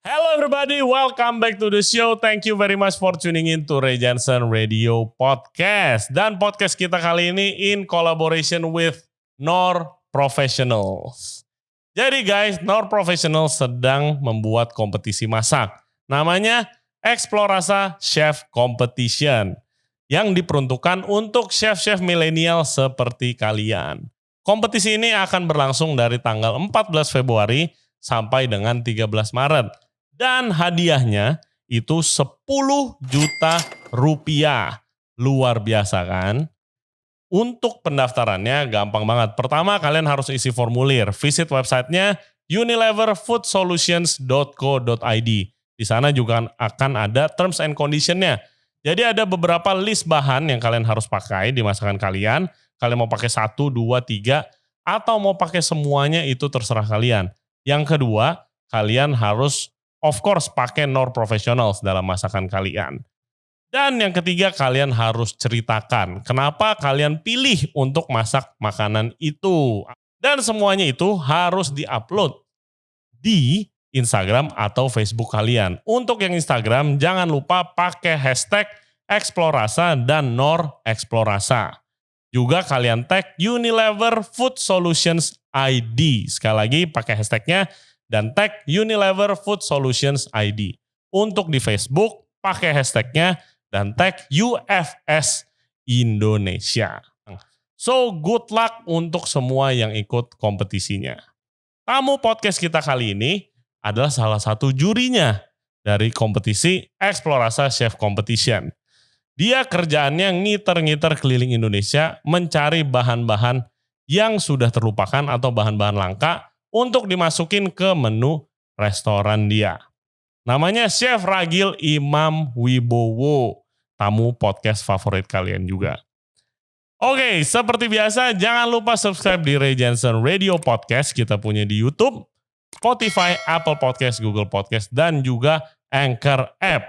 Hello everybody, welcome back to the show. Thank you very much for tuning in to Ray Jensen Radio Podcast. Dan podcast kita kali ini in collaboration with Nor Professionals. Jadi guys, Nor Professionals sedang membuat kompetisi masak. Namanya Explorasa Chef Competition. Yang diperuntukkan untuk chef-chef milenial seperti kalian. Kompetisi ini akan berlangsung dari tanggal 14 Februari sampai dengan 13 Maret. Dan hadiahnya itu 10 juta rupiah. Luar biasa kan? Untuk pendaftarannya gampang banget. Pertama kalian harus isi formulir. Visit websitenya unileverfoodsolutions.co.id. Di sana juga akan ada terms and conditionnya. Jadi ada beberapa list bahan yang kalian harus pakai di masakan kalian. Kalian mau pakai 1, 2, 3 atau mau pakai semuanya itu terserah kalian. Yang kedua, kalian harus of course pakai Nor Professionals dalam masakan kalian. Dan yang ketiga, kalian harus ceritakan kenapa kalian pilih untuk masak makanan itu. Dan semuanya itu harus di-upload di Instagram atau Facebook kalian. Untuk yang Instagram, jangan lupa pakai hashtag Explorasa dan Nor Explorasa. Juga kalian tag Unilever Food Solutions ID. Sekali lagi pakai hashtagnya dan tag Unilever Food Solutions ID. Untuk di Facebook, pakai hashtagnya dan tag UFS Indonesia. So, good luck untuk semua yang ikut kompetisinya. Tamu podcast kita kali ini adalah salah satu jurinya dari kompetisi Explorasa Chef Competition. Dia kerjaannya ngiter-ngiter keliling Indonesia mencari bahan-bahan yang sudah terlupakan atau bahan-bahan langka untuk dimasukin ke menu restoran dia. Namanya Chef Ragil Imam Wibowo, tamu podcast favorit kalian juga. Oke, seperti biasa jangan lupa subscribe di Ray Jensen Radio Podcast. Kita punya di YouTube, Spotify, Apple Podcast, Google Podcast, dan juga Anchor App.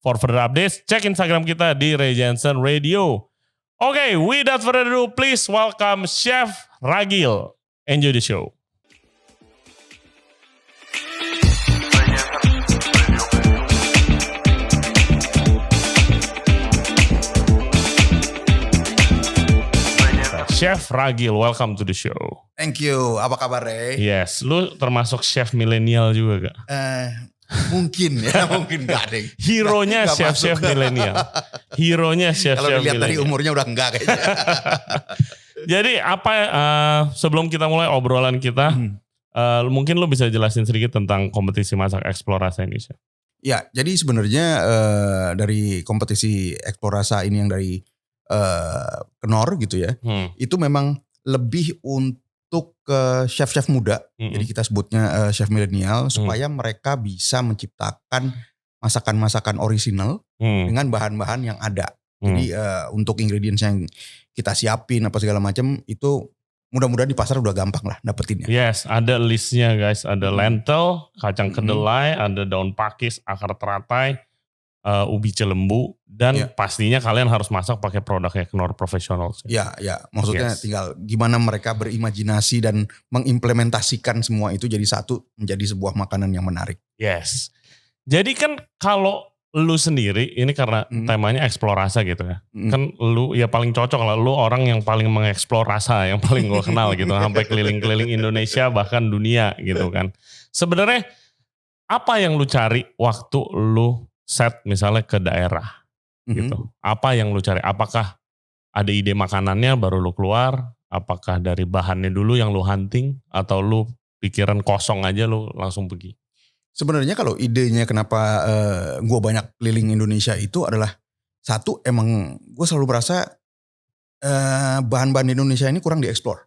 For further updates, cek Instagram kita di Ray Jensen Radio. Oke, without further ado, please welcome Chef Ragil. Enjoy the show. Chef Ragil, welcome to the show. Thank you. Apa kabar, Ray? Yes, lu termasuk chef milenial juga gak? Mungkin ya, mungkin gak deh. Hero-nya chef-chef milenial. Hero-nya chef-chef milenial. Kalau dilihat dari umurnya udah enggak kayaknya. Jadi apa, sebelum kita mulai obrolan kita, mungkin lu bisa jelasin sedikit tentang kompetisi masak Explorasa ini, Chef? Ya, jadi sebenarnya dari kompetisi Explorasa ini yang dari Knor gitu ya, itu memang lebih untuk chef-chef muda, jadi kita sebutnya chef milenial, supaya mereka bisa menciptakan masakan-masakan orisinal dengan bahan-bahan yang ada. Jadi untuk ingredients yang kita siapin apa segala macam itu mudah-mudahan di pasar udah gampang lah dapetinnya. Yes, ada listnya guys, ada lentil, kacang kedelai, ada daun pakis, akar teratai, ubi celembu, dan pastinya kalian harus masak pakai produknya Knor Professionals. Ya, maksudnya tinggal gimana mereka berimajinasi dan mengimplementasikan semua itu jadi satu menjadi sebuah makanan yang menarik. Yes. Jadi kan kalau lu sendiri, ini karena temanya eksplorasa gitu ya. Kan lu ya paling cocok lah, lu orang yang paling mengeksplor rasa, yang paling gue kenal gitu. Sampai keliling-keliling Indonesia bahkan dunia gitu kan. Sebenarnya apa yang lu cari waktu lu set misalnya ke daerah gitu. Apa yang lu cari? Apakah ada ide makanannya baru lu keluar? Apakah dari bahannya dulu yang lu hunting? Atau lu pikiran kosong aja lu langsung pergi? Sebenarnya kalau idenya kenapa gue banyak keliling Indonesia itu adalah satu, emang gue selalu merasa bahan-bahan Indonesia ini kurang dieksplor.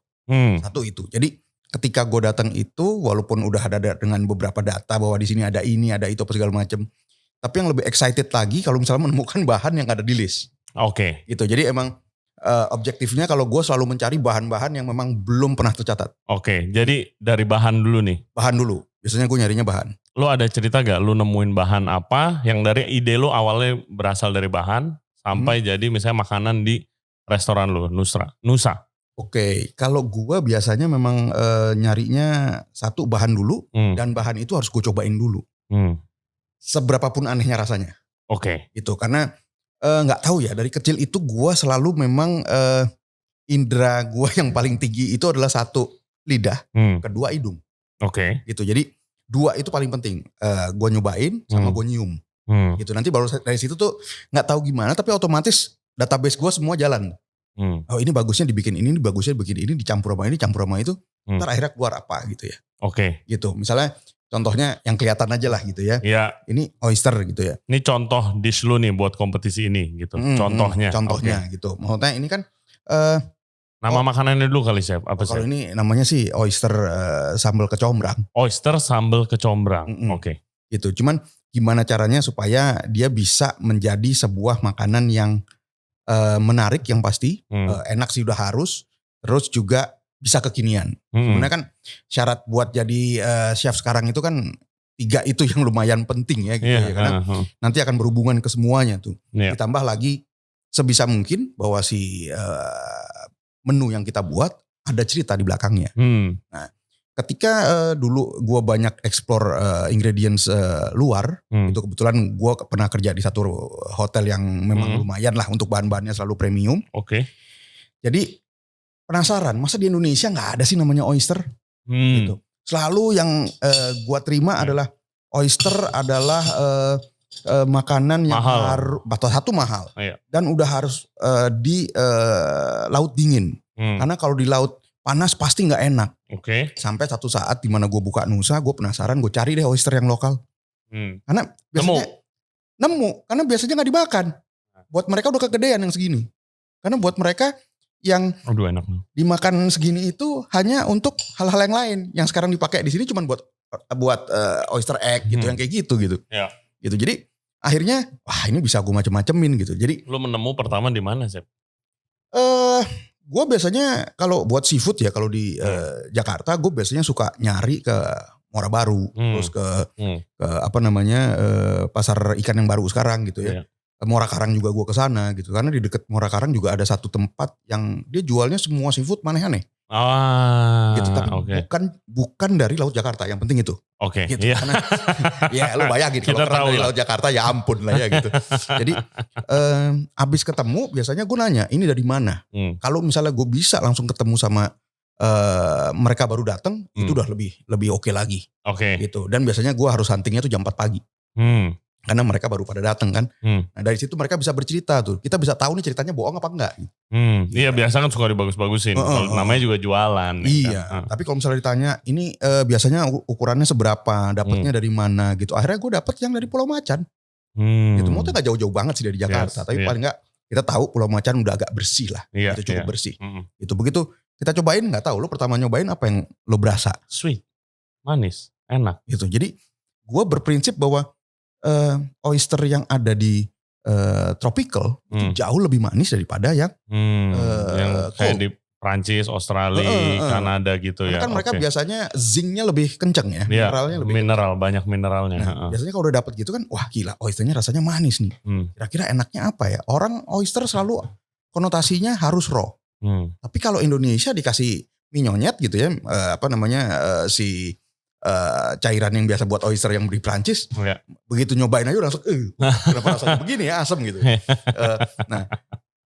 Satu itu. Jadi ketika gue datang itu walaupun udah ada dengan beberapa data bahwa di sini ada ini, ada itu apa segala macam. Tapi yang lebih excited lagi kalau misalnya menemukan bahan yang ada di list. Oke. Gitu. Jadi emang objektifnya kalau gue selalu mencari bahan-bahan yang memang belum pernah tercatat. Oke. Jadi dari bahan dulu nih. Bahan dulu. Biasanya gue nyarinya bahan. Lu ada cerita gak lu nemuin bahan apa yang dari ide lu awalnya berasal dari bahan sampai jadi misalnya makanan di restoran lu, Nusa? Oke, kalau gue biasanya memang nyarinya satu bahan dulu dan bahan itu harus gue cobain dulu. Seberapapun anehnya rasanya. Oke. Itu karena nggak tahu ya, dari kecil itu gue selalu memang indera gue yang paling tinggi itu adalah satu lidah, kedua hidung. Oke. Gitu. Jadi dua itu paling penting. Gue nyobain sama gue nyium. Gitu. Nanti baru dari situ tuh nggak tahu gimana, tapi otomatis database gue semua jalan. Oh ini bagusnya dibikin ini bagusnya bikin ini, dicampur sama ini, campur sama itu. Ntar akhirnya keluar apa gitu ya. Oke. Gitu. Misalnya contohnya yang kelihatan aja lah gitu ya. Iya. Ini oyster gitu ya. Ini contoh dish lu nih buat kompetisi ini gitu. Contohnya. Contohnya gitu. Maksudnya ini kan. Nama makanannya dulu kali Chef. Apa Kalau ini namanya sih oyster sambal kecombrang. Oyster sambal kecombrang. Oke. Gitu. Cuman gimana caranya supaya dia bisa menjadi sebuah makanan yang menarik yang pasti. Enak sih udah harus. Terus juga bisa kekinian. Sebenarnya kan syarat buat jadi chef sekarang itu kan 3 itu yang lumayan penting ya gitu ya. Karena nanti akan berhubungan ke semuanya tuh. Ditambah lagi sebisa mungkin bahwa si menu yang kita buat ada cerita di belakangnya. Nah, ketika dulu gue banyak explore ingredients luar, itu kebetulan gue pernah kerja di satu hotel yang memang lumayan lah untuk bahan-bahannya selalu premium. Oke. Jadi penasaran, masa di Indonesia nggak ada sih namanya oyster? Gitu. Selalu yang gue terima adalah oyster adalah makanan yang harus satu mahal dan udah harus di laut dingin karena kalau di laut panas pasti nggak enak. Sampai satu saat dimana gue buka Nusa, gue penasaran, gue cari deh oyster yang lokal karena biasanya nemu karena biasanya nggak dimakan. Buat mereka udah kegedean yang segini karena buat mereka yang enak dimakan segini itu hanya untuk hal-hal yang lain yang sekarang dipakai di sini cuma buat oyster egg gitu yang kayak gitu gitu. Gitu. Jadi akhirnya wah ini bisa gue macem-macemin gitu. Jadi lu menemu pertama di mana, Chef? Gue biasanya kalau buat seafood ya kalau di Jakarta gue biasanya suka nyari ke Muara Baru terus ke apa namanya pasar ikan yang baru sekarang gitu ya. Muara Karang juga gue kesana gitu karena di dekat Muara Karang juga ada satu tempat yang dia jualnya semua seafood aneh-aneh. Gitu tapi bukan dari Laut Jakarta, yang penting itu. Gitu. Iya. Karena ya lu bayangin kalau kerang dari Laut Jakarta ya ampun lah ya gitu. Jadi abis ketemu biasanya gue nanya ini dari mana. Kalau misalnya gue bisa langsung ketemu sama mereka baru datang itu udah lebih oke lagi. Gitu. Dan biasanya gue harus huntingnya tuh jam 4 pagi. Karena mereka baru pada datang kan. Nah dari situ mereka bisa bercerita tuh. Kita bisa tahu nih ceritanya bohong apa enggak. Iya biasa kan suka dibagus-bagusin. Namanya juga jualan. Iya. Kan? Tapi kalau misalnya ditanya ini biasanya ukurannya seberapa, dapatnya dari mana gitu. Akhirnya gue dapet yang dari Pulau Macan. Gitu. Maksudnya gak jauh-jauh banget sih dari Jakarta. Tapi paling enggak kita tahu Pulau Macan udah agak bersih lah. Itu cukup bersih. Itu begitu kita cobain nggak tahu. Lo pertama nyobain apa yang lo berasa? Sweet, manis, enak. Gitu. Jadi gue berprinsip bahwa oyster yang ada di tropical itu jauh lebih manis daripada yang kayak di Prancis, Australia, Kanada gitu ya. Kan mereka biasanya zincnya lebih kenceng ya, mineralnya lebih mineral kenceng. Banyak mineralnya. Nah, biasanya kalau udah dapet gitu kan, wah gila oysternya rasanya manis nih. Kira-kira enaknya apa ya? Orang oyster selalu konotasinya harus raw. Tapi kalau Indonesia dikasih minyonyet gitu ya, si cairan yang biasa buat oyster yang di Prancis, begitu nyobain aja langsung, kenapa rasanya begini ya, asem gitu. Nah,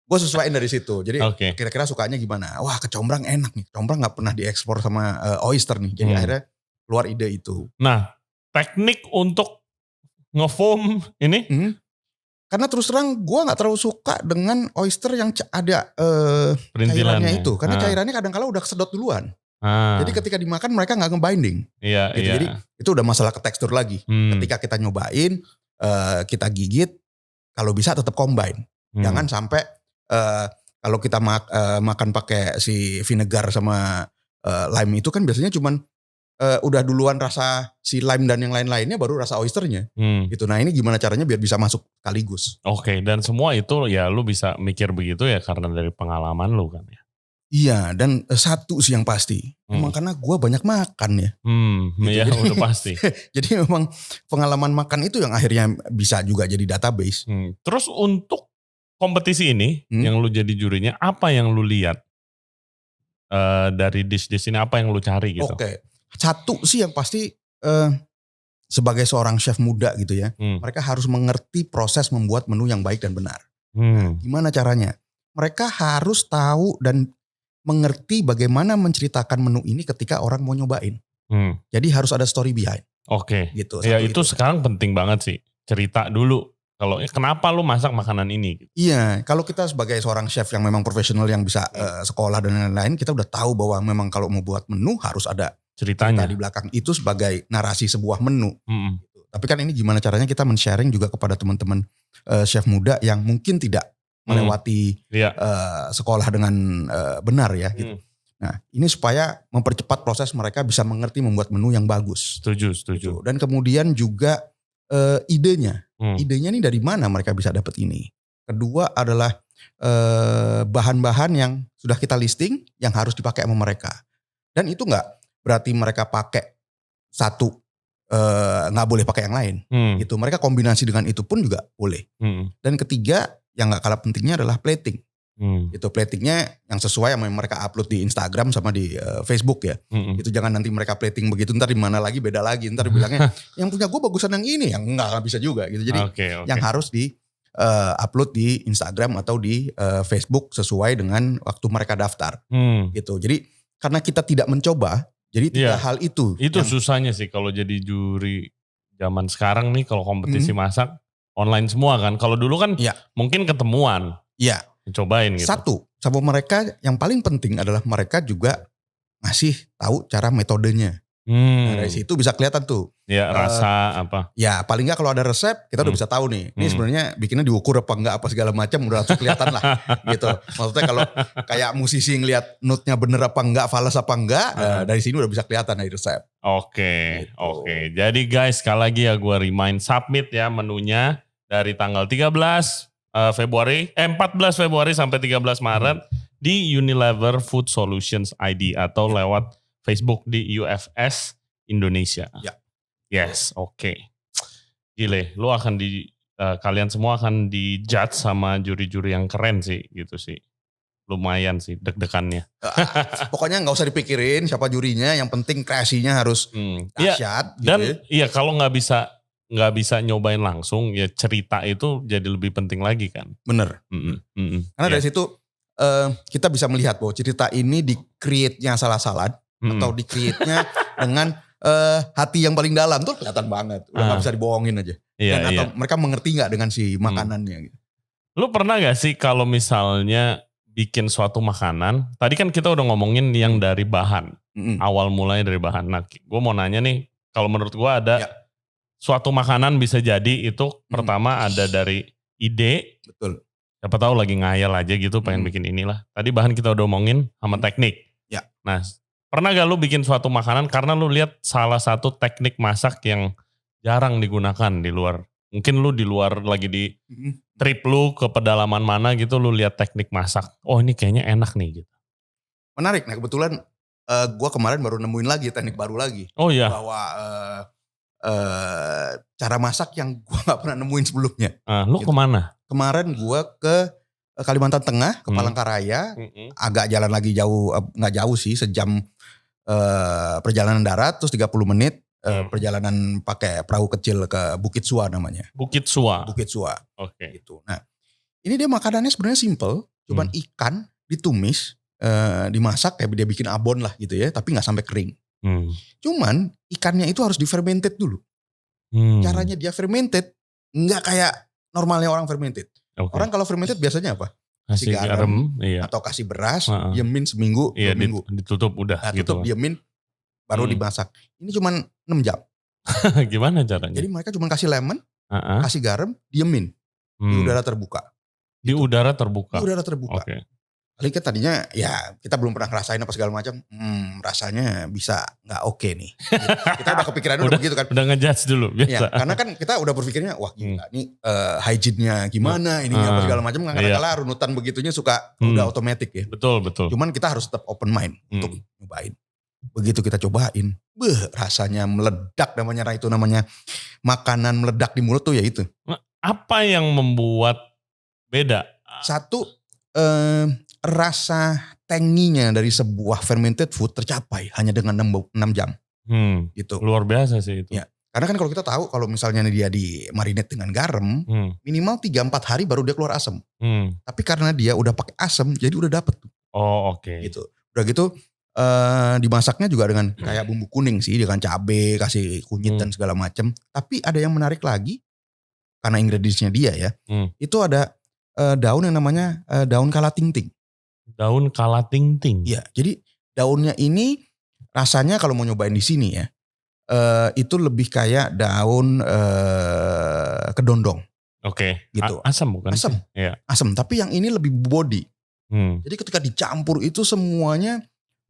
gue sesuaiin dari situ. Jadi kira-kira sukanya gimana? Wah kecombrang enak nih, kecombrang nggak pernah diekspor sama oyster nih. Jadi akhirnya keluar ide itu. Nah, teknik untuk ngefoam ini? Karena terus terang gue nggak terlalu suka dengan oyster yang ada cairannya itu, karena cairannya kadang-kala udah kesedot duluan. Jadi ketika dimakan mereka nggak ngebinding. Gitu. Jadi itu udah masalah ke tekstur lagi. Ketika kita nyobain, kita gigit, kalau bisa tetap combine. Jangan sampai kalau kita makan pakai si vinegar sama lime itu kan biasanya cuman udah duluan rasa si lime dan yang lain-lainnya baru rasa oysternya. Gitu. Nah ini gimana caranya biar bisa masuk sekaligus. Dan semua itu ya lu bisa mikir begitu ya karena dari pengalaman lu kan ya. Iya, dan satu sih yang pasti, memang karena gue banyak makan ya. Gitu. Iya udah pasti. Jadi memang pengalaman makan itu yang akhirnya bisa juga jadi database. Terus untuk kompetisi ini, yang lu jadi jurinya, apa yang lu lihat dari dish-dish ini, apa yang lu cari gitu? Satu sih yang pasti sebagai seorang chef muda gitu ya, mereka harus mengerti proses membuat menu yang baik dan benar. Nah, gimana caranya? Mereka harus tahu dan mengerti bagaimana menceritakan menu ini ketika orang mau nyobain. Jadi harus ada story behind. Oke. Gitu. Ya itu sekarang penting banget sih. Cerita dulu. Kalau kenapa lu masak makanan ini? Iya, kalau kita sebagai seorang chef yang memang profesional yang bisa sekolah dan lain-lain, kita udah tahu bahwa memang kalau mau buat menu harus ada ceritanya cerita di belakang itu sebagai narasi sebuah menu. Tapi kan ini gimana caranya kita men-sharing juga kepada teman-teman chef muda yang mungkin tidak melewati sekolah dengan benar ya. Gitu. Nah, ini supaya mempercepat proses mereka bisa mengerti membuat menu yang bagus. Setuju. Gitu. Dan kemudian juga idenya. Idenya nih dari mana mereka bisa dapat ini. Kedua adalah bahan-bahan yang sudah kita listing yang harus dipakai sama mereka. Dan itu enggak berarti mereka pakai satu nggak boleh pakai yang lain. Gitu. Mereka kombinasi dengan itu pun juga boleh. Dan ketiga yang nggak kalah pentingnya adalah plating. Itu platingnya yang sesuai sama yang mereka upload di Instagram sama di Facebook ya. Itu jangan nanti mereka plating begitu ntar di mana lagi beda lagi, ntar bilangnya yang punya gue bagusan yang ini, yang nggak bisa juga gitu. Jadi yang harus di upload di Instagram atau di Facebook sesuai dengan waktu mereka daftar. Gitu. Jadi karena kita tidak mencoba, jadi tiga hal itu. Itu susahnya sih kalau jadi juri zaman sekarang nih, kalau kompetisi masak online semua kan. Kalau dulu kan mungkin ketemuan. Iya. Cobain gitu. Satu, sama mereka yang paling penting adalah mereka juga ngasih tahu cara metodenya. Nah, dari situ bisa kelihatan tuh. Ya rasa apa. Ya paling nggak kalau ada resep kita udah bisa tahu nih. Ini sebenarnya bikinnya diukur apa enggak apa segala macam udah langsung kelihatan lah gitu. Maksudnya kalau kayak musisi ngelihat note-nya bener apa enggak, fals apa enggak, dari sini udah bisa kelihatan dari resep. Oke. Jadi guys sekali lagi ya gue remind submit ya menunya dari tanggal 14 Februari sampai 13 Maret di Unilever Food Solutions ID atau lewat Facebook di UFS Indonesia. Ya. Yes, oke. Gile, lu akan kalian semua akan dijudge sama juri-juri yang keren sih gitu sih. Lumayan sih deg-degannya. Pokoknya nggak usah dipikirin siapa jurinya, yang penting kreasinya harus dahsyat. Dan gitu. Kalau nggak bisa nyobain langsung, ya cerita itu jadi lebih penting lagi kan. Bener. Karena dari situ kita bisa melihat bahwa cerita ini di-create-nya salah-salah atau di-create-nya dengan hati yang paling dalam tuh kelihatan banget. Udah gak bisa dibohongin aja. Atau mereka mengerti gak dengan si makanannya gitu. Lu pernah gak sih kalau misalnya bikin suatu makanan, tadi kan kita udah ngomongin yang dari bahan. Awal mulai dari bahan. Nah gue mau nanya nih, kalau menurut gue ada suatu makanan bisa jadi itu pertama ada dari ide. Betul. Siapa tahu lagi ngayal aja gitu pengen bikin inilah. Tadi bahan kita udah omongin sama teknik. Ya. Nah, pernah gak lu bikin suatu makanan karena lu lihat salah satu teknik masak yang jarang digunakan di luar. Mungkin lu di luar lagi di trip lu ke pedalaman mana gitu lu lihat teknik masak. Oh ini kayaknya enak nih gitu. Menarik. Nah kebetulan gue kemarin baru nemuin lagi teknik baru lagi. Oh iya. Bahwa cara masak yang gue gak pernah nemuin sebelumnya. Lu gitu. Kemana? Kemarin gue ke Kalimantan Tengah, ke Palangkaraya, agak jalan lagi jauh, gak jauh sih, sejam perjalanan darat, terus 30 menit perjalanan pakai perahu kecil ke Bukit Sua namanya. Bukit Sua? Bukit Sua. Oke. Gitu. Nah ini dia makanannya sebenarnya simple, cuman ikan ditumis, dimasak kayak dia bikin abon lah gitu ya, tapi gak sampai kering. Cuman ikannya itu harus difermented dulu. Caranya dia fermented nggak kayak normalnya orang fermented. Orang kalau fermented biasanya apa? Kasih garam atau kasih beras, diemin seminggu, 2 minggu. Ditutup udah. Nah, tutup diemin baru dimasak. Ini cuman 6 jam. Gimana caranya? Jadi mereka cuma kasih lemon, kasih garam, diemin di udara terbuka. Di udara terbuka. Di udara terbuka. Oke. Paling kan tadinya ya kita belum pernah ngerasain apa segala macam. Rasanya bisa nggak oke nih. Kita udah kepikiran udah begitu kan. Udah ngejudge dulu biasa. Ya, karena kan kita udah berpikirnya wah gila nih hygiene-nya gimana, ininya apa segala macam. Kadang-kadang runutan begitunya suka udah otomatis ya. Betul. Cuman kita harus tetap open mind untuk nyobain. Begitu kita cobain, rasanya meledak namanya makanan meledak di mulut tuh ya itu. Apa yang membuat beda? Satu, rasa tanginya dari sebuah fermented food tercapai hanya dengan 6 jam. Gitu. Luar biasa sih itu. Ya. Karena kan kalau kita tahu kalau misalnya dia di marinate dengan garam, minimal 3-4 hari baru dia keluar asam. Tapi karena dia udah pakai asam, jadi udah dapet tuh. Oh oke. Gitu. Udah gitu dimasaknya juga dengan kayak bumbu kuning sih, dengan cabai, kasih kunyit dan segala macam. Tapi ada yang menarik lagi, karena ingredientsnya dia ya, itu ada daun yang namanya daun kalatingting. Daun kalatingting? Iya, jadi daunnya ini rasanya kalau mau nyobain di sini ya, itu lebih kayak daun kedondong. Oke. Gitu. Asam bukan? Asam. Iya. Asam, tapi yang ini lebih body. Jadi ketika dicampur itu semuanya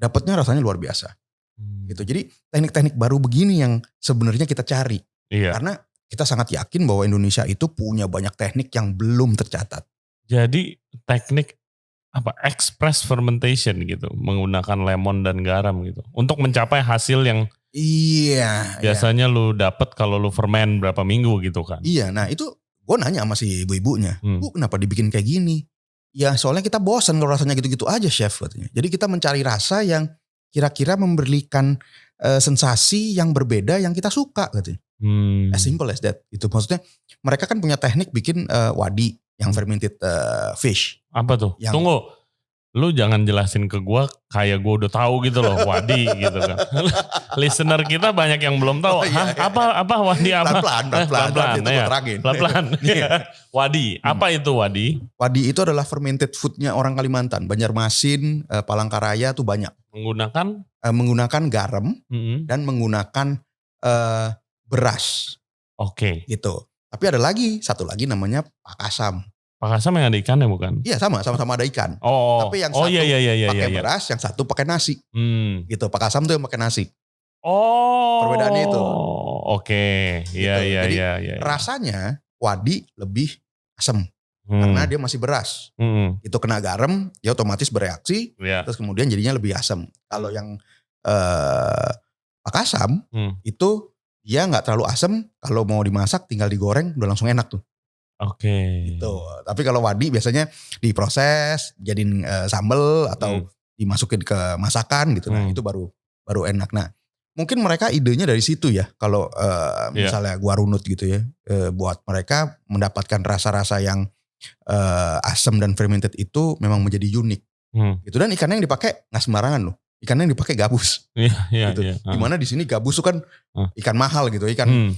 dapatnya rasanya luar biasa. Gitu. Jadi teknik-teknik baru begini yang sebenarnya kita cari. Iya. Karena kita sangat yakin bahwa Indonesia itu punya banyak teknik yang belum tercatat. Jadi teknik express fermentation gitu, menggunakan lemon dan garam gitu, untuk mencapai hasil yang biasanya lu dapet kalau lu ferment berapa minggu gitu kan? Iya, nah itu gue nanya sama si ibu-ibunya, Bu kenapa dibikin kayak gini? Ya soalnya kita bosan kalau rasanya gitu-gitu aja chef katanya. Jadi kita mencari rasa yang kira-kira memberikan sensasi yang berbeda yang kita suka katanya. As simple as that. Itu maksudnya mereka kan punya teknik bikin wadi yang fermented fish. Apa tuh? Tunggu, lu jangan jelasin ke gua kayak gua udah tahu gitu loh wadi gitu kan. Listener kita banyak yang belum tahu. Apa wadi apa? Pelan-pelan. Wadi, apa itu wadi? Wadi itu adalah fermented foodnya orang Kalimantan. Banjarmasin, Palangkaraya tuh banyak. Menggunakan garam dan menggunakan beras. Oke. Gitu. Tapi ada satu lagi namanya pakasam. Pakasam yang ada ikannya bukan? Iya sama-sama ada ikan. Tapi yang satu pakai beras, yang satu pakai nasi. Gitu. Pakasam tuh yang pakai nasi. Perbedaannya itu. Oke. Iya. Jadi rasanya wadi lebih asam. Karena dia masih beras. Itu kena garam, dia otomatis bereaksi. Terus kemudian jadinya lebih asam. Kalau yang pakasam itu dia nggak terlalu asam. Kalau mau dimasak tinggal digoreng udah langsung enak tuh. Oke. Gitu. Tapi kalau wadi biasanya diproses, jadiin sambal atau dimasukin ke masakan gitu. Nah itu baru enak. Nah mungkin mereka idenya dari situ ya. Kalau misalnya gua runut gitu ya, buat mereka mendapatkan rasa-rasa yang asam dan fermented itu memang menjadi unik. Gitu. Dan ikannya yang dipakai nggak sembarangan loh. Ikannya yang dipakai gabus. Iya. Gitu. Dimana di sini gabus itu kan ikan mahal gitu, ikan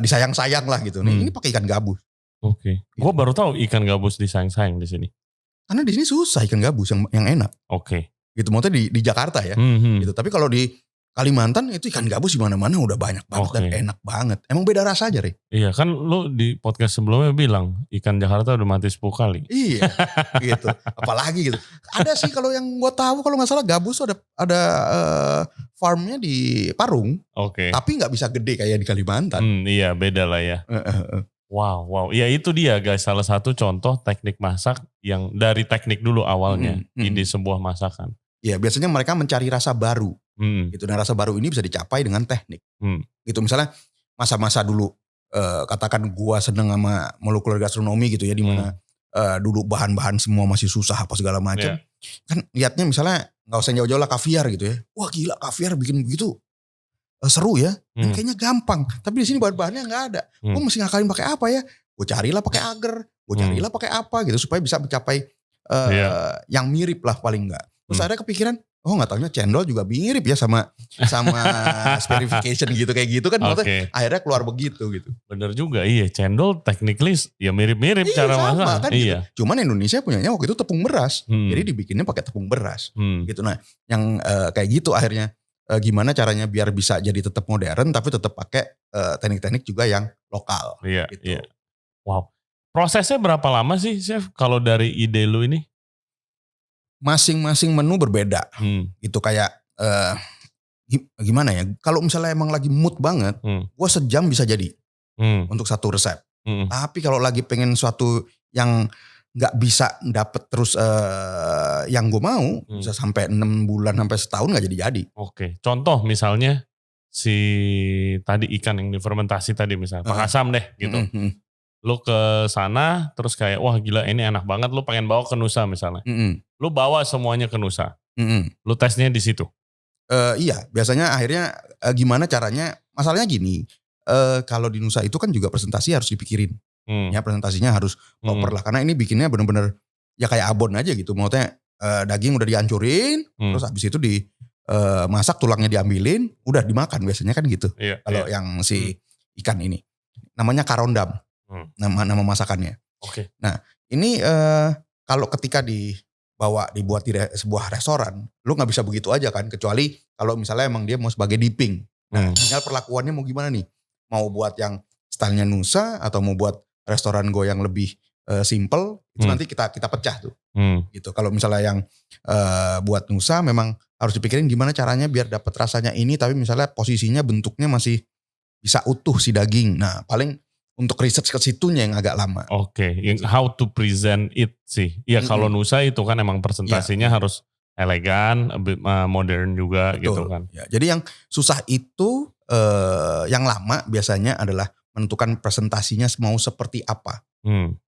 disayang-sayang lah gitu. Nih ini pakai ikan gabus. Oke. Gue baru tahu ikan gabus disayang-sayang di sini. Karena di sini susah ikan gabus yang enak. Oke. Gitu maksudnya di Jakarta ya. Gitu. Tapi kalau di Kalimantan itu ikan gabus di mana-mana udah banyak banget dan enak banget. Emang beda rasa aja, Ri. Iya, kan lu di podcast sebelumnya bilang ikan Jakarta udah mati 10 kali. Iya, gitu. Apalagi gitu. Ada sih kalau yang gue tahu kalau nggak salah gabus ada farmnya di Parung. Oke. Tapi nggak bisa gede kayak di Kalimantan. Iya, beda lah ya. Wow. Ya itu dia guys, salah satu contoh teknik masak yang dari teknik dulu awalnya, ide sebuah masakan. Iya, biasanya mereka mencari rasa baru. Gitu. Dan rasa baru ini bisa dicapai dengan teknik. Gitu misalnya masa-masa dulu, katakan gua seneng sama molekuler gastronomi gitu ya, dimana dulu bahan-bahan semua masih susah apa segala macam. Kan lihatnya misalnya nggak usah jauh-jauh lah kaviar gitu ya. Wah gila kaviar bikin begitu. Seru ya, dan kayaknya gampang. Tapi di sini bahan-bahannya nggak ada. Gue mesti ngakalin pakai apa ya? Gue carilah pakai agar, gue carilah pakai apa gitu supaya bisa mencapai yang mirip lah paling nggak. Terus ada kepikiran, nggak taunya cendol juga mirip ya sama spherification gitu kayak gitu kan. Akhirnya keluar begitu gitu. Bener juga, iya cendol technically ya mirip-mirip cara masak. Kan, iya. Gitu. Cuman Indonesia punyanya waktu itu tepung beras, jadi dibikinnya pakai tepung beras. Gitu. Nah, yang kayak gitu akhirnya. Gimana caranya biar bisa jadi tetap modern tapi tetap pakai teknik-teknik juga yang lokal. Iya, gitu. Iya. Wow. Prosesnya berapa lama sih Chef kalau dari ide lu ini? Masing-masing menu berbeda. Gitu kayak gimana ya? Kalau misalnya emang lagi mood banget, gue sejam bisa jadi untuk satu resep. Tapi kalau lagi pengen suatu yang nggak bisa dapet terus yang gue mau, bisa sampai 6 bulan sampai setahun nggak jadi. Oke, contoh misalnya si tadi ikan yang difermentasi tadi misalnya, pakasam deh gitu. Lu ke sana terus kayak wah gila ini enak banget, lu pengen bawa ke Nusa misalnya. Lu bawa semuanya ke Nusa. Lu tesnya di situ. Iya, biasanya akhirnya gimana caranya? Masalahnya gini, kalau di Nusa itu kan juga presentasi harus dipikirin. Ya presentasinya harus proper lah. Karena ini bikinnya bener-bener ya kayak abon aja gitu. Maksudnya daging udah dihancurin, terus habis itu masak tulangnya diambilin, udah dimakan biasanya kan gitu. Kalau yang si ikan ini. Namanya karondam. Nama masakannya. Nah ini kalau ketika dibuat di sebuah restoran, lu gak bisa begitu aja kan. Kecuali kalau misalnya emang dia mau sebagai dipping. Nah tinggal perlakuannya mau gimana nih. Mau buat yang stylenya Nusa atau mau buat restoran gue yang lebih simple, itu nanti kita pecah tuh. Gitu. Kalau misalnya yang buat Nusa memang harus dipikirin gimana caranya biar dapat rasanya ini, tapi misalnya posisinya bentuknya masih bisa utuh si daging. Nah paling untuk research ke situnya yang agak lama. How to present it sih. Ya kalau Nusa itu kan emang presentasinya harus elegan, modern juga. Betul. Gitu kan. Ya, jadi yang susah itu yang lama biasanya adalah menentukan presentasinya mau seperti apa.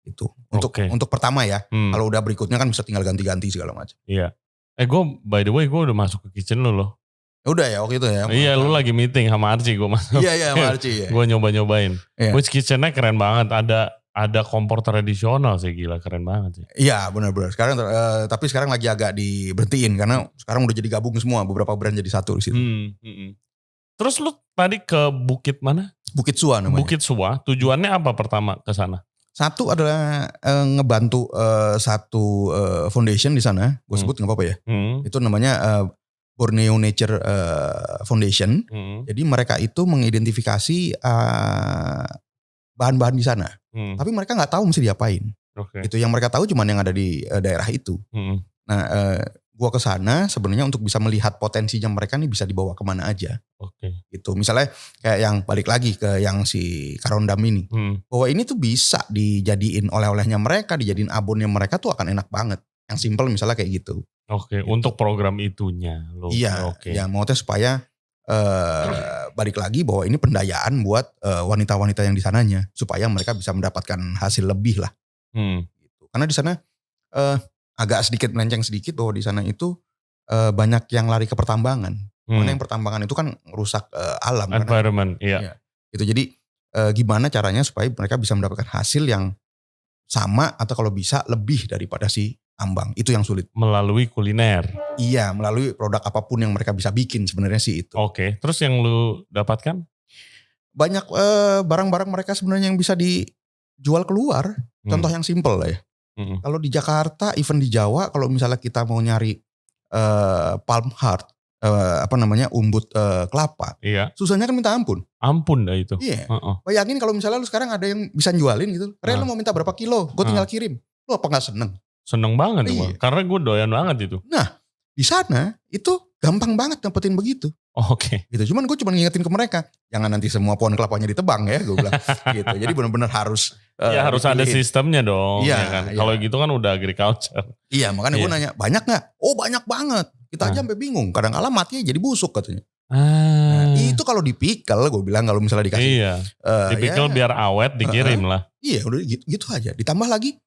Itu untuk pertama ya. Kalau udah berikutnya kan bisa tinggal ganti-ganti segala macam. Iya. Gue by the way gue udah masuk ke kitchen lu loh. Udah ya waktu itu ya. Iya lu lagi meeting sama Archie gue masuk. Iya sama Archie ya. Gue nyoba-nyobain. Which kitchennya keren banget. Ada kompor tradisional sih, gila keren banget sih. Iya benar-benar. Sekarang tapi sekarang lagi agak diberhentiin karena sekarang udah jadi gabung semua, beberapa brand jadi satu di situ. Terus lu tadi ke Bukit mana? Bukit Sua namanya. Bukit Sua. Tujuannya apa pertama ke sana? Satu adalah ngebantu satu foundation di sana. Gue sebut nggak apa-apa ya. Itu namanya Borneo Nature Foundation. Jadi mereka itu mengidentifikasi bahan-bahan di sana. Tapi mereka nggak tahu mesti diapain. Itu yang mereka tahu cuman yang ada di daerah itu. Nah, gua ke sana sebenarnya untuk bisa melihat potensinya mereka nih bisa dibawa kemana aja. Gitu. Misalnya kayak yang balik lagi ke yang si karondam ini. Bahwa ini tuh bisa dijadiin oleh-olehnya mereka, dijadiin abonnya mereka tuh akan enak banget. Yang simple misalnya kayak gitu. Gitu. Untuk program itunya. Iya, ya maksudnya supaya balik lagi bahwa ini pendayaan buat wanita-wanita yang di sananya. Supaya mereka bisa mendapatkan hasil lebih lah. Gitu. Karena di sana agak sedikit melenceng sedikit bahwa di sana itu banyak yang lari ke pertambangan. Karena yang pertambangan itu kan merusak alam. Environment, iya. Gitu. Jadi gimana caranya supaya mereka bisa mendapatkan hasil yang sama atau kalau bisa lebih daripada si ambang. Itu yang sulit. Melalui kuliner. Iya, melalui produk apapun yang mereka bisa bikin sebenarnya sih itu. Terus yang lu dapatkan? Banyak barang-barang mereka sebenarnya yang bisa dijual keluar. Contoh yang simple lah ya. Kalau di Jakarta, even di Jawa, kalau misalnya kita mau nyari palm heart, umbut kelapa, susahnya kan minta ampun. Ampun dah itu. Iya. Bayangin kalau misalnya lu sekarang ada yang bisa jualin gitu, lu mau minta berapa kilo, gue tinggal kirim. Lu apa nggak seneng? Seneng banget, karena gue doyan banget itu. Nah, di sana itu gampang banget dapetin begitu. Gitu. Cuman gue ngingetin ke mereka, jangan nanti semua pohon kelapanya ditebang ya, gue bilang. Gitu. Jadi benar-benar harus. Harus ada sistemnya dong. Iya. Ya kan? Kalau gitu kan udah agriculture. Iya, makanya gue nanya, banyak nggak? Oh banyak banget. Kita aja sampai bingung. Kadang-kala matinya jadi busuk katanya. Nah, itu kalau dipikel, gue bilang kalau misalnya dikasih. Iya. Dipikel biar awet, dikirim lah. Iya, udah gitu aja. Ditambah lagi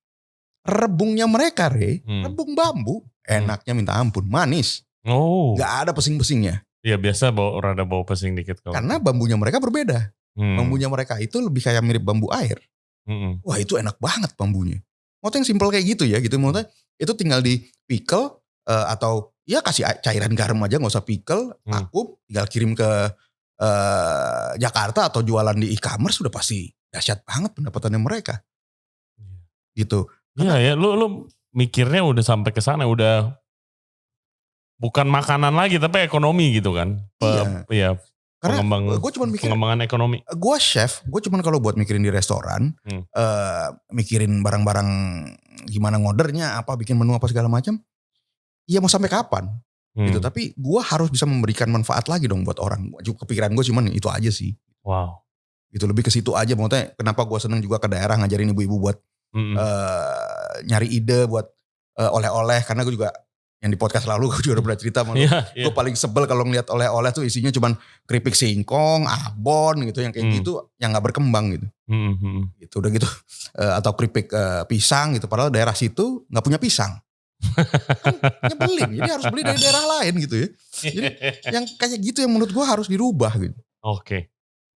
rebungnya mereka, rebung bambu, enaknya minta ampun, manis. Gak ada pesing-pesingnya. Iya, biasa rada bau pesing dikit. Karena bambunya mereka berbeda. Bambunya mereka itu lebih kayak mirip bambu air. Wah itu enak banget bambunya. Maksudnya yang simple kayak gitu ya, gitu. Maksudnya itu tinggal dipikel atau ya kasih cairan garam aja, gak usah pikel, vakum, tinggal kirim ke Jakarta atau jualan di e-commerce udah pasti dahsyat banget pendapatannya mereka. Gitu. Iya ya, lu mikirnya udah sampai ke sana, udah bukan makanan lagi tapi ekonomi gitu kan. Iya. Karena gue cuma mikir pengembangan ekonomi. Gue chef, gue cuma kalau buat mikirin di restoran, mikirin barang-barang gimana ngordernya, apa bikin menu apa segala macam. Iya mau sampai kapan? Gitu. Tapi gue harus bisa memberikan manfaat lagi dong buat orang. Kepikiran gue cuman itu aja sih. Wow. Gitu lebih ke situ aja. Maksudnya kenapa gue seneng juga ke daerah ngajarin ibu-ibu buat nyari ide buat oleh-oleh. Karena gue juga yang di podcast lalu gue juga udah pernah cerita. Gue paling sebel kalau ngeliat oleh-oleh tuh isinya cuman keripik singkong, abon gitu. Yang kayak gitu yang gak berkembang gitu. Gitu udah gitu. Atau keripik pisang gitu. Padahal daerah situ gak punya pisang. Kan nyebelin. Jadi harus beli dari daerah lain gitu ya. Jadi yang kayak gitu yang menurut gue harus dirubah gitu.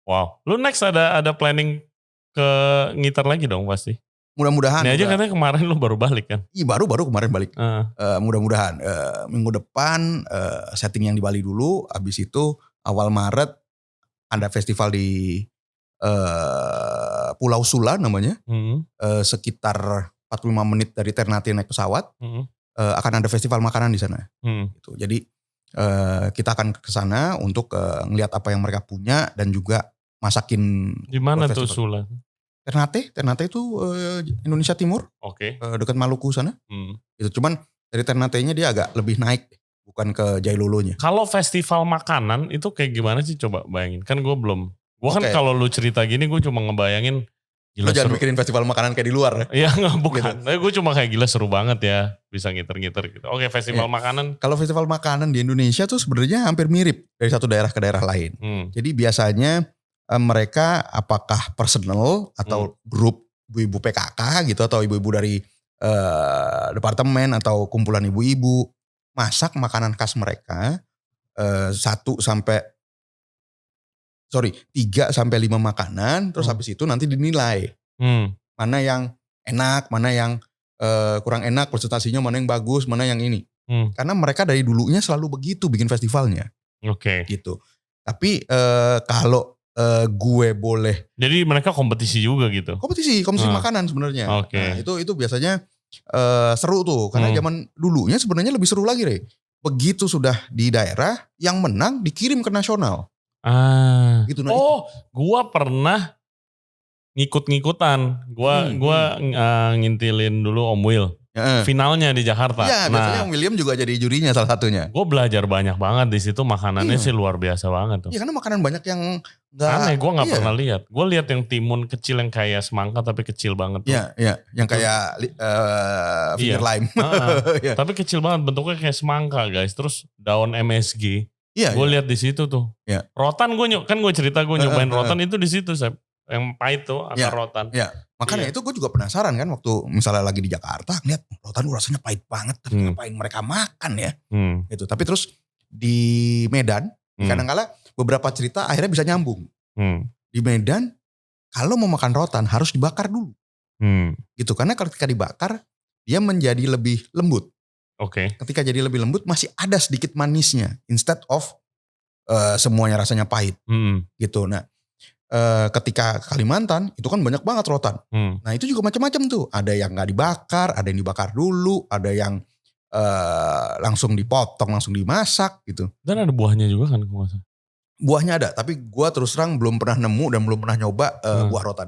Wow. Lu next ada planning ke Ngiter lagi dong pasti. Mudah-mudahan. Ini aja katanya kemarin lu baru balik kan? Iya baru kemarin balik. Mudah-mudahan minggu depan setting yang di Bali dulu. Abis itu awal Maret ada festival di Pulau Sula namanya. Sekitar 45 menit dari Ternate naik pesawat. Akan ada festival makanan di sana. Gitu. Jadi kita akan ke sana untuk ngelihat apa yang mereka punya dan juga masakin. Di mana tuh Sula? Ternate itu Indonesia Timur. Oke. Dekat Maluku sana. Itu cuman dari Ternate-nya dia agak lebih naik, bukan ke Jailolo-nya. Kalau festival makanan itu kayak gimana sih, coba bayangin. Kan gue belum. Gue kan kalau lu cerita gini gue cuma ngebayangin. Lo jangan mikirin festival makanan kayak di luar ya. Iya enggak, bukan. Gitu. Gue cuma kayak gila seru banget ya. Bisa ngiter-ngiter gitu. Oke, festival makanan. Kalau festival makanan di Indonesia tuh sebenarnya hampir mirip dari satu daerah ke daerah lain. Jadi biasanya mereka apakah personal atau grup ibu-ibu PKK gitu atau ibu-ibu dari departemen atau kumpulan ibu-ibu masak makanan khas mereka 3 sampai 5 makanan terus habis itu nanti dinilai mana yang enak, mana yang kurang enak, presentasinya mana yang bagus, mana yang ini. Karena mereka dari dulunya selalu begitu bikin festivalnya. Oke. Gitu. Tapi kalau gue boleh. Jadi mereka kompetisi juga gitu? Kompetisi makanan sebenarnya. Oke. Nah, itu biasanya seru tuh. Karena zaman dulunya sebenarnya lebih seru lagi, Re. Begitu sudah di daerah, yang menang dikirim ke nasional. Gitu, nah, gua pernah ngikut-ngikutan. Gua ngintilin dulu Om Will. Finalnya di Jakarta. Iya, biasanya Om William juga jadi jurinya salah satunya. Gue belajar banyak banget di situ, makanannya sih luar biasa banget tuh. Iya, karena makanan banyak yang aneh, gue nggak pernah lihat. Gue lihat yang timun kecil yang kayak semangka tapi kecil banget tuh. Iya, yang kayak finger lime. Tapi kecil banget, bentuknya kayak semangka guys. Terus daun MSG. Iya. Gue lihat di situ tuh. Iya. Rotan gue cerita gue nyobain rotan itu di situ, Seb. Yang pahit tuh akar rotan. Iya. Makanya itu gue juga penasaran kan waktu misalnya lagi di Jakarta ngeliat rotan rasanya pahit banget tapi ngapain mereka makan ya gitu. Tapi terus di Medan kadang-kala beberapa cerita akhirnya bisa nyambung. Di Medan kalau mau makan rotan harus dibakar dulu gitu, karena ketika dibakar dia menjadi lebih lembut. Ketika jadi lebih lembut masih ada sedikit manisnya instead of semuanya rasanya pahit gitu. Nah ketika Kalimantan itu kan banyak banget rotan. Nah itu juga macam-macam tuh. Ada yang gak dibakar, ada yang dibakar dulu, ada yang langsung dipotong, langsung dimasak gitu. Dan ada buahnya juga kan? Buahnya ada, tapi gue terus terang belum pernah nemu dan belum pernah nyoba buah rotan.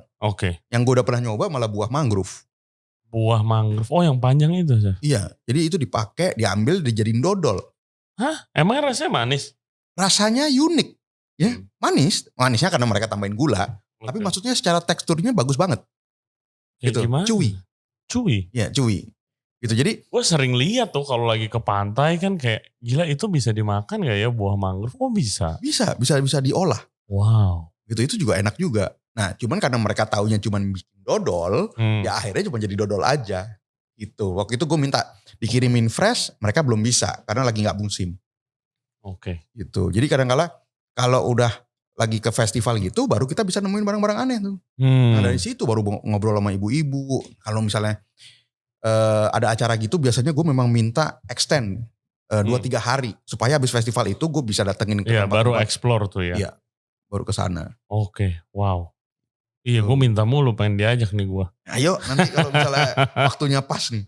Yang gue udah pernah nyoba malah buah mangrove. Buah mangrove, yang panjang itu sih? Iya, jadi itu dipakai, diambil, dijadiin dodol. Hah? Emang rasanya manis? Rasanya unik. Ya, manisnya karena mereka tambahin gula, tapi maksudnya secara teksturnya bagus banget. Kayak gitu, gimana? Chewy? Ya, chewy. Gitu, jadi gue sering lihat tuh kalau lagi ke pantai kan kayak gila itu bisa dimakan gak ya buah mangrove? Bisa. Bisa diolah. Wow. Gitu, itu juga enak juga. Nah, cuman karena mereka taunya cuman bikin dodol, ya akhirnya cuma jadi dodol aja. Gitu. Waktu itu gue minta dikirimin fresh, mereka belum bisa karena lagi nggak musim. Gitu. Jadi kadang-kala kalau udah lagi ke festival gitu, baru kita bisa nemuin barang-barang aneh tuh. Nah dari situ baru ngobrol sama ibu-ibu. Kalau misalnya ada acara gitu, biasanya gue memang minta extend 2-3 hari. Supaya habis festival itu gue bisa datengin ke tempat. Iya, baru explore tuh ya. Iya, baru ke sana. Wow. Iya, gue minta mulu pengen diajak nih gue. Ayo nanti kalau misalnya waktunya pas nih.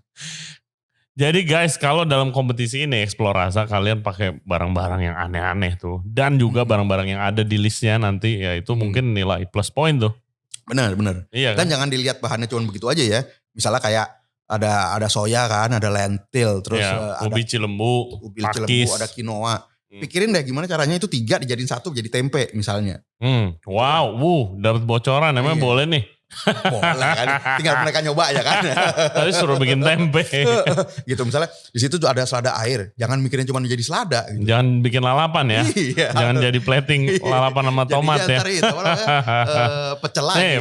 Jadi guys, kalau dalam kompetisi ini Explore Rasa kalian pakai barang-barang yang aneh-aneh tuh. Dan juga barang-barang yang ada di listnya nanti ya itu mungkin nilai plus point tuh. Benar. Iya kan? Dan jangan dilihat bahannya cuma begitu aja ya. Misalnya kayak ada soya kan, ada lentil, terus ada ubi cilembu, ada quinoa. Pikirin deh gimana caranya itu 3 dijadiin 1 jadi tempe misalnya. Wow, dapat bocoran emang boleh nih. Boleh kan, tinggal mereka nyoba ya kan. Tadi suruh bikin tempe. Gitu misalnya di situ tuh ada selada air, jangan mikirin cuma jadi selada. Gitu. Jangan bikin lalapan ya. Iya. Jangan jadi plating lalapan sama tomat ya. Pecel lagi.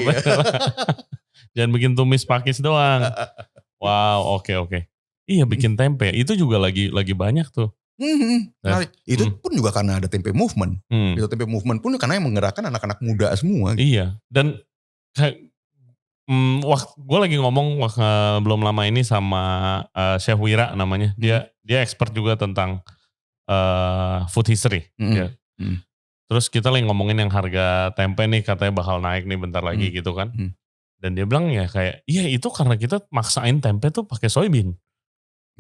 Jangan bikin tumis pakis doang. Wow, oke. Iya bikin tempe, itu juga lagi banyak tuh. Menarik. Itu pun juga karena ada tempe movement. Itu tempe movement pun karena yang menggerakkan anak-anak muda semua. Iya. Dan kayak gue lagi ngomong belum lama ini sama Chef Wira namanya. Dia expert juga tentang food history. Terus kita lagi ngomongin yang harga tempe nih katanya bakal naik nih bentar lagi gitu kan. Dan dia bilang ya kayak, iya itu karena kita maksain tempe tuh pakai soybean.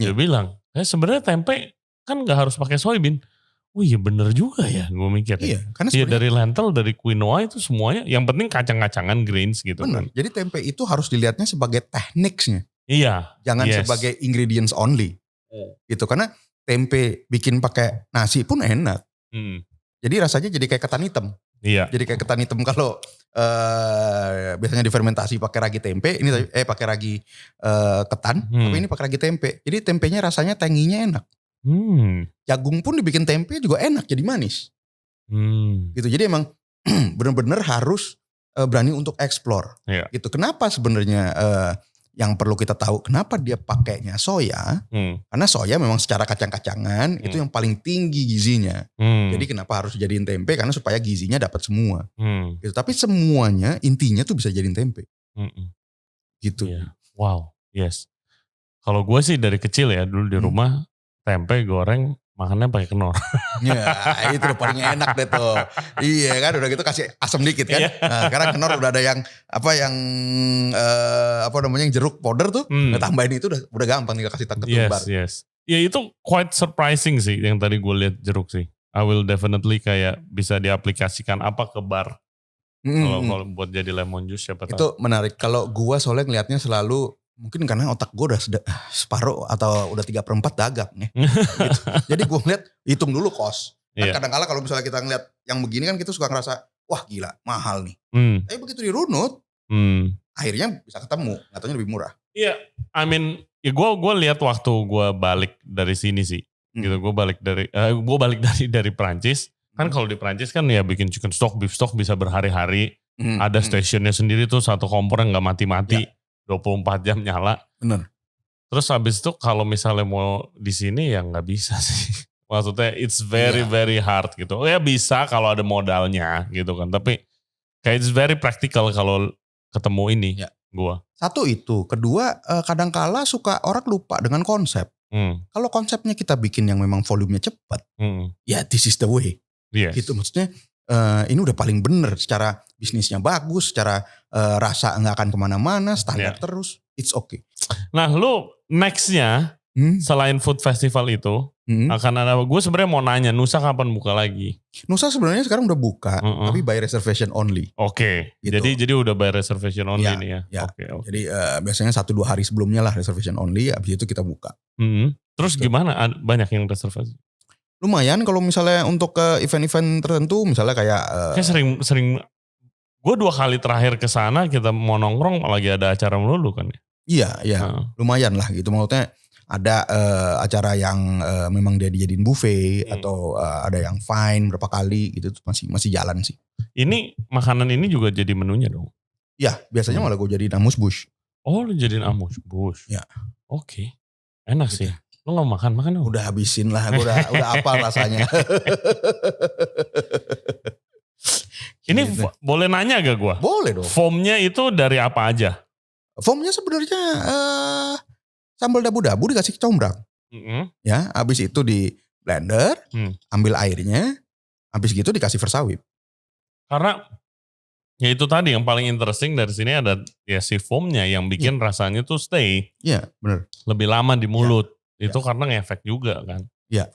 Dia bilang, sebenarnya tempe kan gak harus pakai soybean. Oh iya bener juga ya gue mikir. Iya, karena dari lentil, dari quinoa itu semuanya, yang penting kacang-kacangan greens gitu bener. kan. Jadi tempe itu harus dilihatnya sebagai tekniknya. Iya. Jangan sebagai ingredients only. Gitu, karena tempe bikin pakai nasi pun enak. Jadi rasanya jadi kayak ketan hitam. Iya. Jadi kayak ketan hitam kalau biasanya difermentasi pakai ragi tempe, ini pakai ragi ketan, tapi ini pakai ragi tempe. Jadi tempenya rasanya tanginya enak. Jagung pun dibikin tempe juga enak, jadi manis. Gitu. Jadi emang benar-benar harus berani untuk explore. Gitu. Kenapa sebenarnya yang perlu kita tahu kenapa dia pakainya soya? Karena soya memang secara kacang-kacangan itu yang paling tinggi gizinya. Jadi kenapa harus jadiin tempe? Karena supaya gizinya dapat semua. Gitu. Tapi semuanya intinya tuh bisa jadiin tempe. Gitu. Yeah. Wow. Yes. Kalau gue sih dari kecil ya dulu di rumah tempe goreng makannya pakai kenor. Ya itu udah paling enak deh tuh. Iya kan udah gitu kasih asam dikit kan. Nah, sekarang kenor udah ada yang yang jeruk powder tuh. Tambahin itu udah gampang tinggal kasih ketumbar. Yes. Ya itu quite surprising sih yang tadi gue lihat jeruk sih. I will definitely kayak bisa diaplikasikan ke bar. Kalau buat jadi lemon juice siapa tahu. Itu menarik. Kalau gue soalnya ngelihatnya selalu mungkin karena otak gue udah separuh atau udah 3/4 dagang ya. Gitu. Jadi gue ngeliat hitung dulu cost. Kan kadang-kala kalau misalnya kita ngeliat yang begini kan kita suka ngerasa wah gila mahal nih. Tapi begitu dirunut akhirnya bisa ketemu. Katanya lebih murah. Iya. I mean gue lihat waktu gue balik dari sini sih. Gitu gue balik dari Prancis. Kan kalau di Prancis kan ya bikin chicken stock, beef stock bisa berhari-hari. Ada stationnya sendiri tuh satu kompor yang gak mati-mati. 24 jam nyala. Bener. Terus habis itu kalau misalnya mau di sini ya nggak bisa sih. Maksudnya it's very hard gitu. Oh ya bisa kalau ada modalnya gitu kan. Tapi kayak it's very practical kalau ketemu ini gua. Satu itu. Kedua kadangkala suka orang lupa dengan konsep. Kalau konsepnya kita bikin yang memang volumenya cepat. Ya this is the way. Yes. Gitu maksudnya. Ini udah paling bener secara bisnisnya bagus, secara rasa nggak akan kemana-mana, standar terus, it's okay. Nah lu nextnya selain food festival itu akan ada, gue sebenarnya mau nanya Nusa kapan buka lagi? Nusa sebenarnya sekarang udah buka, tapi by reservation only. Oke. Gitu. Jadi udah by reservation only nih ya. Okay. Jadi biasanya 1-2 hari sebelumnya lah reservation only, abis itu kita buka. Terus gitu. Gimana? Banyak yang reservasi? Lumayan kalau misalnya untuk event-event tertentu misalnya kayak sering gue 2 kali terakhir ke sana kita mau nongkrong lagi ada acara melulu kan ya. Iya. Lumayan lah gitu maksudnya ada acara yang memang dia dijadiin buffet atau ada yang fine berapa kali gitu masih jalan sih. Ini makanan ini juga jadi menunya dong. Iya, biasanya malah gue jadiin amuse bouche. Oh, lu jadiin amuse bouche. Ya. Oke. Enak gitu. Sih. Lo gak makan dong? Udah habisin lah, gue udah apal rasanya. Ini boleh nanya gak gue? Boleh dong. Foamnya itu dari apa aja? Foamnya sebenarnya sambal dabu-dabu dikasih combrang. Ya, habis itu di blender, ambil airnya, habis gitu dikasih versawip. Karena ya itu tadi yang paling interesting dari sini ada ya si foamnya yang bikin rasanya tuh stay. Iya, benar. Lebih lama di mulut. Itu karena ngefek juga kan. Iya.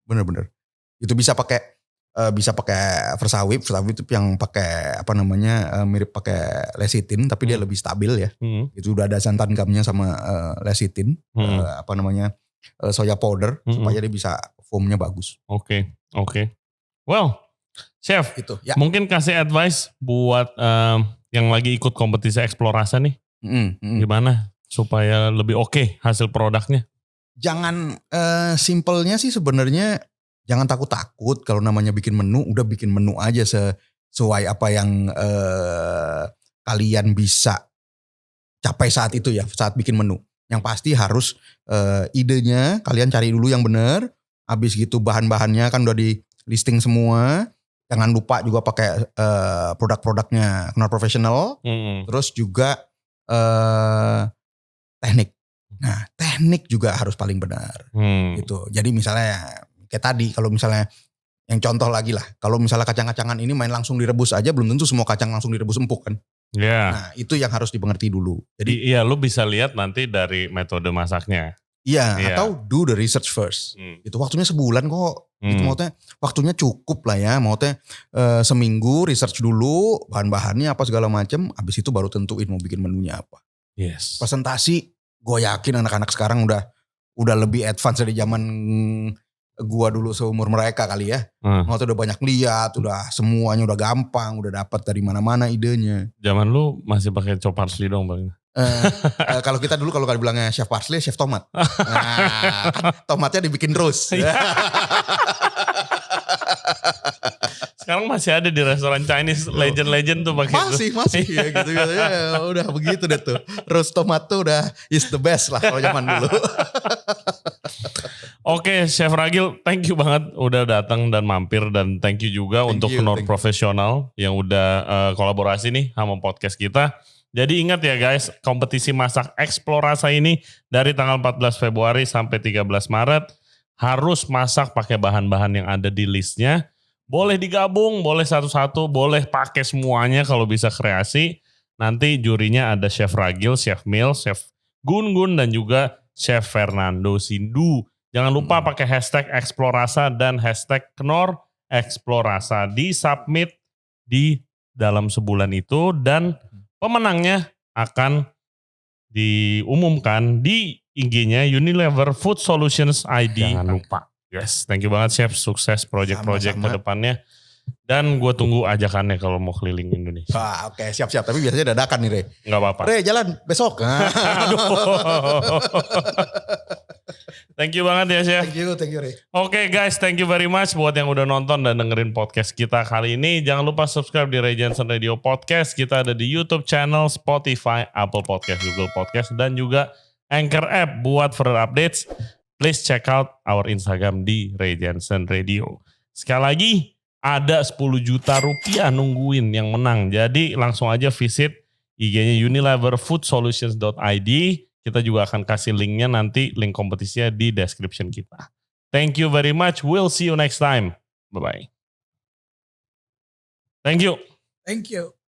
Bener-bener. Itu bisa pakai versawip itu yang pakai mirip pakai lecithin tapi dia lebih stabil ya. Itu udah ada santan gamnya sama lecithin, soya powder supaya dia bisa foamnya bagus. Oke. Well, Chef, itu, mungkin kasih advice buat yang lagi ikut kompetisi eksplorasi nih. Gimana supaya lebih oke hasil produknya? Jangan simpelnya sih sebenarnya jangan takut-takut kalau namanya bikin menu, udah bikin menu aja sesuai apa yang kalian bisa capai saat itu ya, saat bikin menu. Yang pasti harus idenya kalian cari dulu yang benar, Habis gitu bahan-bahannya kan udah di listing semua. Jangan lupa juga pakai produk-produknya Knorr Professional. Terus juga teknik. Nah, teknik juga harus paling benar. Gitu. Jadi misalnya kayak tadi kalau misalnya yang contoh lagi lah, kalau misalnya kacang-kacangan ini main langsung direbus aja belum tentu semua kacang langsung direbus empuk kan. Yeah. Nah, itu yang harus dimengerti dulu. Jadi iya, lu bisa lihat nanti dari metode masaknya. Iya, atau do the research first. Itu waktunya sebulan kok. Itu maksudnya waktunya cukup lah ya. Maksudnya seminggu research dulu bahan-bahannya apa segala macam. Habis itu baru tentuin mau bikin menunya apa. Yes. Presentasi, gue yakin anak-anak sekarang udah lebih advance dari zaman gua dulu seumur mereka kali ya. Maksudnya udah banyak lihat, udah semuanya udah gampang, udah dapat dari mana-mana idenya. Zaman lu masih pakai chop parsley dong Bang? Kalau kita dulu kalau bilangnya chef parsley, chef tomat. Nah, kan tomatnya dibikin roast. Sekarang masih ada di restoran Chinese legend-legend tuh pakai masih ya gitu ya, udah begitu deh tuh. Roast tomat tuh udah is the best lah kalau zaman dulu. Oke, Chef Ragil, thank you banget udah datang dan mampir, dan thank you juga untuk Knorr Professional yang udah kolaborasi nih sama podcast kita. Jadi ingat ya guys, kompetisi masak Explorasa ini dari tanggal 14 Februari sampai 13 Maret harus masak pakai bahan-bahan yang ada di listnya. Boleh digabung, boleh satu-satu, boleh pakai semuanya kalau bisa kreasi. Nanti jurinya ada Chef Ragil, Chef Mil, Chef Gun-Gun, dan juga Chef Fernando Sindu. Jangan lupa pakai hashtag Explorasa dan hashtag Knorr Explorasa. Di-submit di dalam sebulan itu dan pemenangnya akan diumumkan di IG-nya Unilever Food Solutions ID. Jangan lupa. Yes, thank you banget Chef. Sukses project-project ke depannya. Dan gue tunggu ajakannya kalau mau keliling Indonesia. Wah, oke, siap-siap. Tapi biasanya dadakan nih, Re. Enggak apa-apa. Re, jalan besok. Aduh. Thank you banget ya, Chef. Thank you, Re. Oke guys, thank you very much buat yang udah nonton dan dengerin podcast kita kali ini. Jangan lupa subscribe di Ray Jensen Radio Podcast. Kita ada di YouTube channel, Spotify, Apple Podcast, Google Podcast, dan juga Anchor App. Buat further updates, please check out our Instagram di Ray Jensen Radio. Sekali lagi, ada 10 juta rupiah nungguin yang menang. Jadi langsung aja visit IG-nya unileverfoodsolutions.id. Kita juga akan kasih linknya nanti, link kompetisinya di description kita. Thank you very much. We'll see you next time. Bye-bye. Thank you. Thank you.